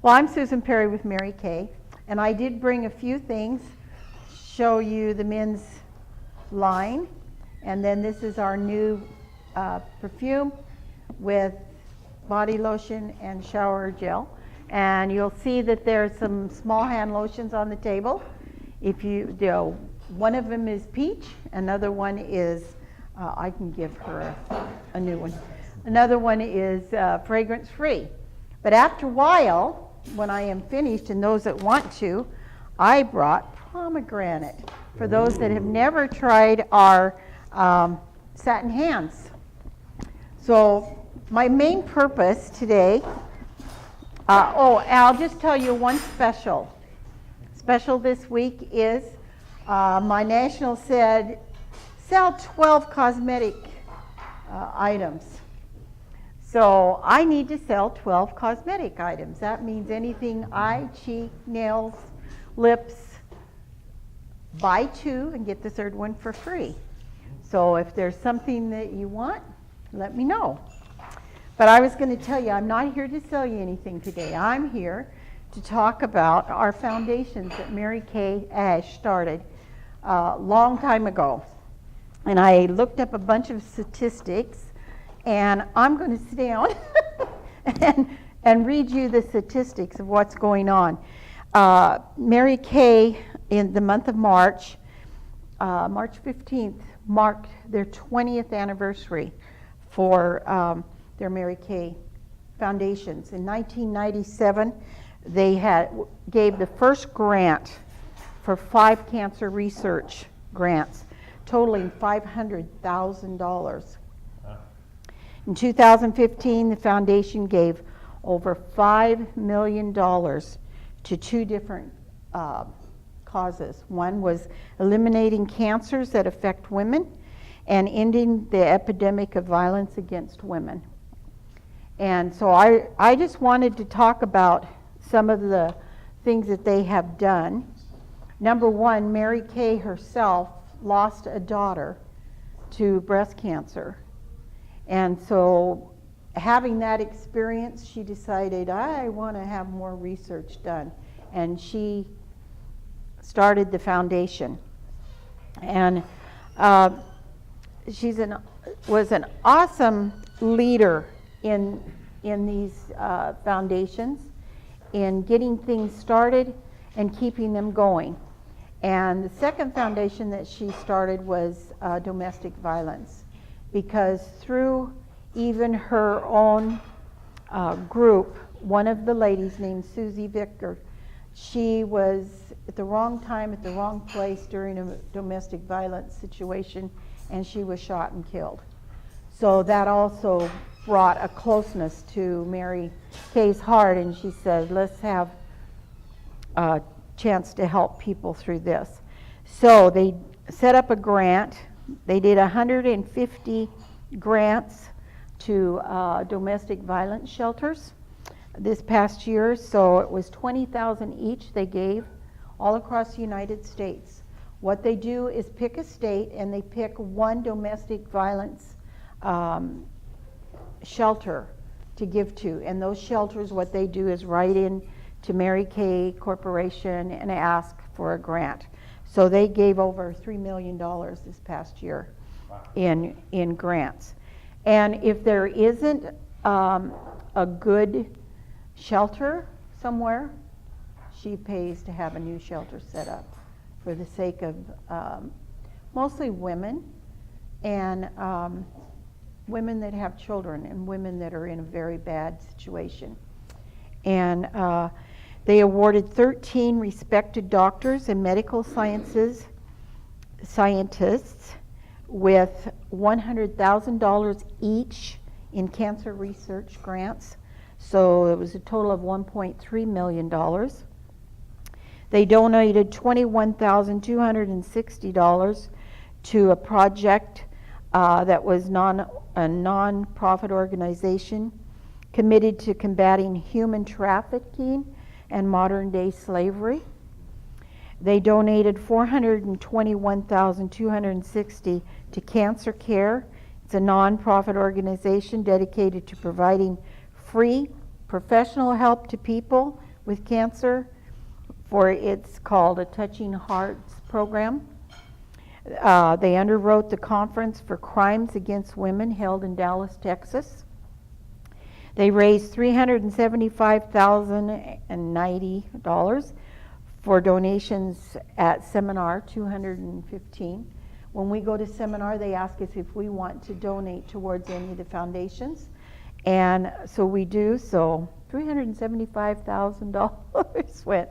Well, I'm Susan Perry with Mary Kay, and I did bring a few things, show you the men's line, and then this is our new perfume with body lotion and shower gel. And you'll see that there's some small hand lotions on the table. One of them is peach, another one is, I can give her a new one. Another one is fragrance free. But after a while, when I am finished, and those that want to, I brought pomegranate for those that have never tried our satin hands. So my main purpose today, I'll just tell you one special. Special this week is my national said sell 12 cosmetic items. So I need to sell 12 cosmetic items. That means anything eye, cheek, nails, lips. Buy 2 and get the third one for free. So if there's something that you want, let me know. But I was going to tell you, I'm not here to sell you anything today. I'm here to talk about our foundations that Mary Kay Ash started a long time ago. And I looked up a bunch of statistics, and I'm going to sit down and read you the statistics of what's going on. Mary Kay, in the month of March 15th, marked their 20th anniversary for their Mary Kay foundations. In 1997, they gave the first grant for 5 cancer research grants, totaling $500,000. In 2015, the foundation gave over $5 million to 2 different causes. One was eliminating cancers that affect women and ending the epidemic of violence against women. And so I just wanted to talk about some of the things that they have done. Number one, Mary Kay herself lost a daughter to breast cancer. And so having that experience, she decided, I want to have more research done. And she started the foundation. And she was an awesome leader in these foundations, in getting things started and keeping them going. And the second foundation that she started was domestic violence, because through even her own group, one of the ladies named Susie Victor, she was at the wrong time at the wrong place during a domestic violence situation, and she was shot and killed. So that also brought a closeness to Mary Kay's heart, and she said, let's have a chance to help people through this. So they set up a grant. They did 150 grants to domestic violence shelters this past year. So it was $20,000 each they gave all across the United States. What they do is pick a state, and they pick one domestic violence shelter to give to. And those shelters, what they do is write in to Mary Kay Corporation and ask for a grant. So they gave over $3 million this past year in grants. And if there isn't a good shelter somewhere, she pays to have a new shelter set up for the sake of mostly women, and women that have children, and women that are in a very bad situation. And they awarded 13 respected doctors and medical scientists with $100,000 each in cancer research grants. So it was a total of $1.3 million. They donated $21,260 to a project that was a non-profit organization committed to combating human trafficking and modern-day slavery. They donated $421,260 to Cancer Care. It's a non-profit organization dedicated to providing free professional help to people with cancer. It's called a Touching Hearts program. They underwrote the conference for crimes against women held in Dallas, Texas. They raised $375,090 for donations at seminar, 215. When we go to seminar, they ask us if we want to donate towards any of the foundations. And so we do. So $375,000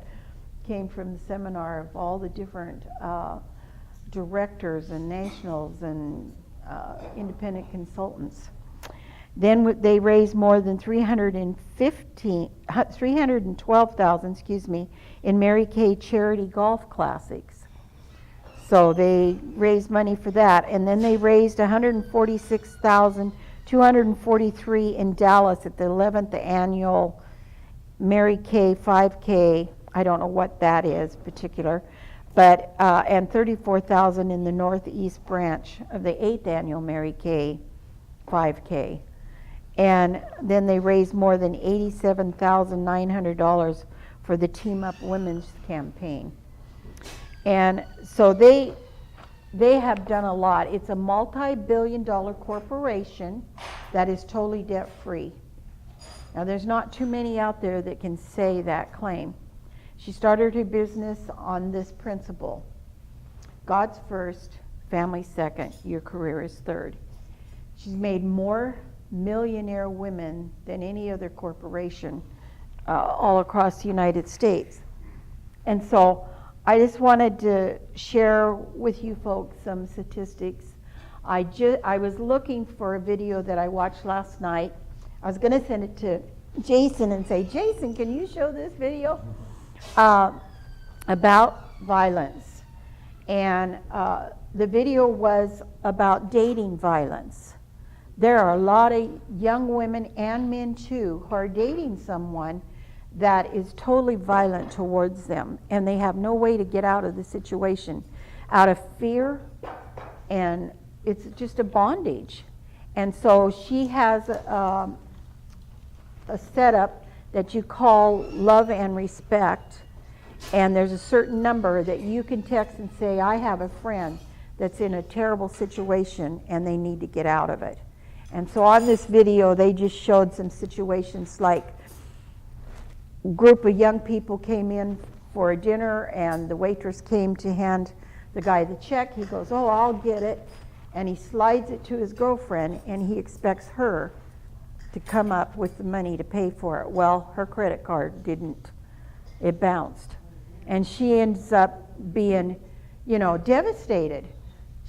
came from the seminar of all the different directors and nationals and independent consultants. Then they raised more than $312,000, in Mary Kay charity golf classics. So they raised money for that, and then they raised $146,243 in Dallas at the 11th annual Mary Kay 5K. I don't know what that is particular, but and $34,000 in the Northeast branch of the 8th annual Mary Kay 5K. And then they raised more than $87,900 for the Team Up Women's campaign. And so they have done a lot. It's a multi-billion-dollar corporation that is totally debt-free. Now, there's not too many out there that can say that claim. She started her business on this principle: God's first, family second, your career is third. She's made more millionaire women than any other corporation all across the United States. And so I just wanted to share with you folks some statistics. I was looking for a video that I watched last night. I was going to send it to Jason and say, Jason, can you show this video about violence? And the video was about dating violence. There are a lot of young women and men too who are dating someone that is totally violent towards them, and they have no way to get out of the situation out of fear, and it's just a bondage. And so she has a setup that you call Love and Respect, and there's a certain number that you can text and say, I have a friend that's in a terrible situation and they need to get out of it. And so on this video, they just showed some situations like a group of young people came in for a dinner, and the waitress came to hand the guy the check. He goes, oh, I'll get it. And he slides it to his girlfriend, and he expects her to come up with the money to pay for it. Well, her credit card didn't. It bounced. And she ends up being, devastated.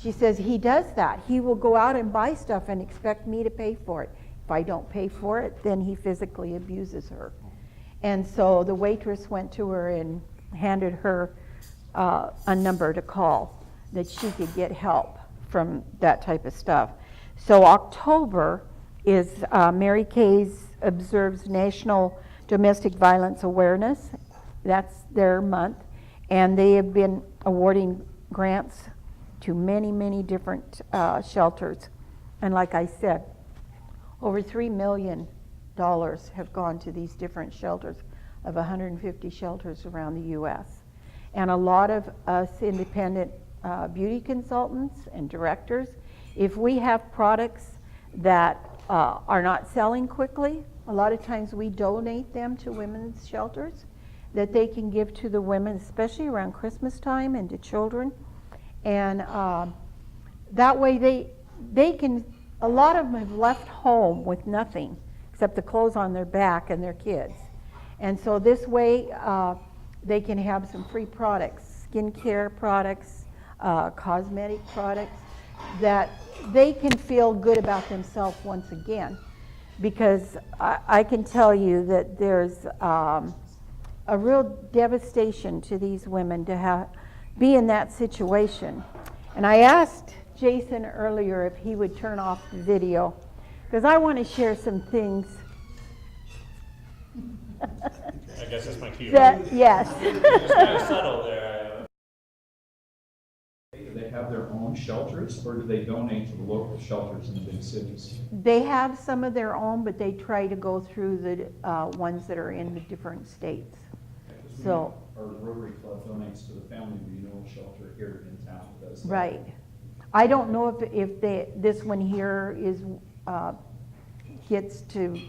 She says, he does that. He will go out and buy stuff and expect me to pay for it. If I don't pay for it, then he physically abuses her. And so the waitress went to her and handed her a number to call that she could get help from that type of stuff. So October is Mary Kay's observes National Domestic Violence Awareness. That's their month. And they have been awarding grants to many, many different shelters. And like I said, over $3 million have gone to these different shelters of 150 shelters around the U.S. And a lot of us independent beauty consultants and directors, if we have products that are not selling quickly, a lot of times we donate them to women's shelters that they can give to the women, especially around Christmas time, and to children. And that way they can, a lot of them have left home with nothing except the clothes on their back and their kids. And so this way they can have some free products, skincare products, cosmetic products, that they can feel good about themselves once again. Because I can tell you that there's a real devastation to these women to be in that situation. And I asked Jason earlier if he would turn off the video, because I want to share some things. I guess that's my cue. Yes. It's kind of subtle there. Do they have their own shelters, or do they donate to the local shelters in the big cities? They have some of their own, but they try to go through the ones that are in the different states. So- Our Rotary Club donates to the Family Renewal Shelter here in town, does that. Right. I don't know if this one here is, gets to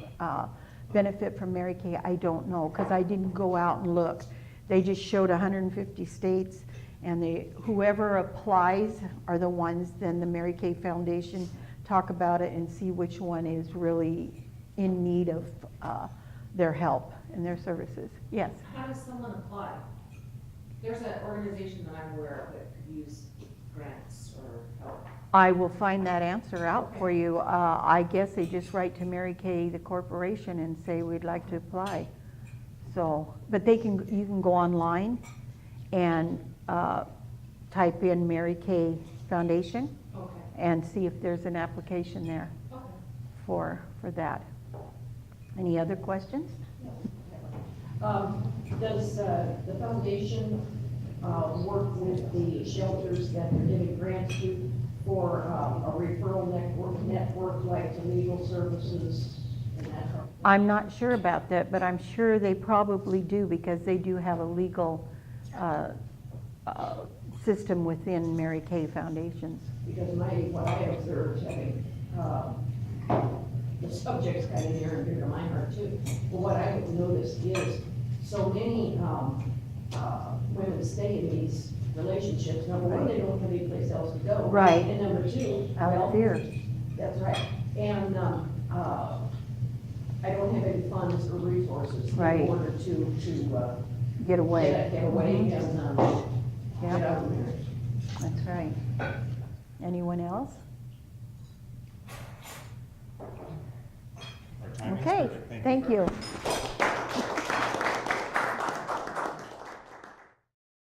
benefit from Mary Kay. I don't know, because I didn't go out and look. They just showed 150 states, and whoever applies are the ones, then the Mary Kay Foundation talk about it and see which one is really in need of their help and their services. Yes? How does someone apply? There's an organization that I'm aware of that could use grants or help. I will find that answer out for you. I guess they just write to Mary Kay, the corporation, and say, we'd like to apply. So, but you can go online and type in Mary Kay Foundation Okay. and see if there's an application there Okay. for that. Any other questions? Does the foundation work with the shelters that they're giving grants to for a referral network like to legal services and that sort of thing? I'm not sure about that, but I'm sure they probably do, because they do have a legal system within Mary Kay Foundations. Because what I observed, having the subject's kind of near and dear to my heart too, but what I have noticed is so many women stay in these relationships. Number one, they don't have any place else to go. Right. And number two, Out of fear. That's right. And I don't have any funds or resources Right. in order to Get away. get away and get Yeah. out of marriage. That's right. Anyone else? Our time is Okay, perfect. thank you.